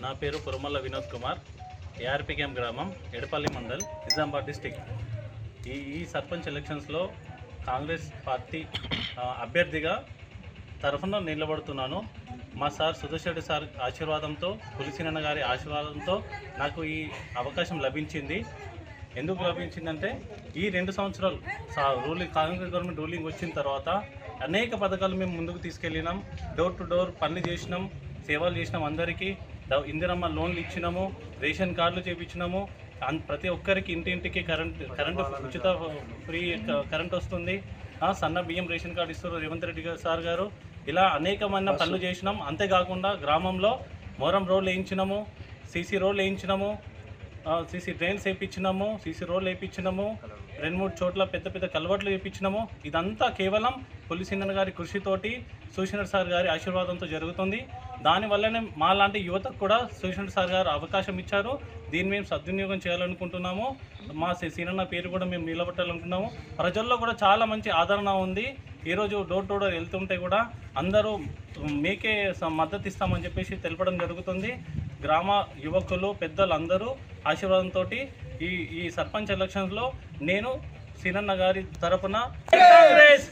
నా పేరు కురుమల్ల వినోద్ కుమార్, ఏఆర్పికేఎం గ్రామం, ఎడపల్లి మండల్, నిజామాబాద్ డిస్టిక్. ఈ సర్పంచ్ ఎలక్షన్స్లో కాంగ్రెస్ పార్టీ అభ్యర్థిగా తరఫున నిలబడుతున్నాను. మా సార్ సుదర్శన్ సార్ ఆశీర్వాదంతో, పులిసినన్న గారి ఆశీర్వాదంతో నాకు ఈ అవకాశం లభించింది. ఎందుకు లభించిందంటే ఈ 2 సంవత్సరాలు కాంగ్రెస్ గవర్నమెంట్ రూలింగ్ వచ్చిన తర్వాత అనేక పథకాలు మేము ముందుకు తీసుకెళ్ళినాం. డోర్ టు డోర్ పనులు చేసినాం, సేవలు చేసినాం. అందరికీ ఇందిరమ్మ లోన్లు ఇచ్చినాము, రేషన్ కార్డులు చేయించినాము. ప్రతి ఒక్కరికి ఇంటింటికి కరెంటు ఉచిత ఫ్రీ కరెంట్ వస్తుంది. సన్న బియ్యం రేషన్ కార్డు ఇస్తారు రేవంత్ రెడ్డి సార్ గారు. ఇలా అనేకమైన పనులు చేసినాం. అంతేకాకుండా గ్రామంలో మోరం రోడ్లు వేయించినాము, సీసీ రోడ్లు వేయించినాము, సీసీ డ్రైన్స్ వేయించినాము, సీసీ రోడ్లు వేయించినాము, 2-3 చోట్ల పెద్ద పెద్ద కలవట్లు వేయించినాము. ఇదంతా కేవలం పులిసినన్న గారి కృషితోటి, సుదర్శన్ సార్ గారి ఆశీర్వాదంతో జరుగుతుంది. దానివల్లనే మా లాంటి యువతకు కూడా సుదర్శన్ సార్ గారు అవకాశం ఇచ్చారు. దీన్ని మేము సద్వినియోగం చేయాలనుకుంటున్నాము. మా సీనన్న పేరు కూడా మేము నిలబెట్టాలనుకుంటున్నాము. ప్రజల్లో కూడా చాలా మంచి ఆదరణ ఉంది. ఈరోజు డోర్ టు డోర్ వెళ్తుంటే కూడా అందరూ మీకే మద్దతు ఇస్తామని చెప్పేసి తెలపడం జరుగుతుంది. గ్రామ యువకులు, పెద్దలు అందరూ ఆశీర్వాదంతో ఈ సర్పంచ్ ఎలక్షన్స్లో నేను సీనన్న గారి తరపున కాంగ్రెస్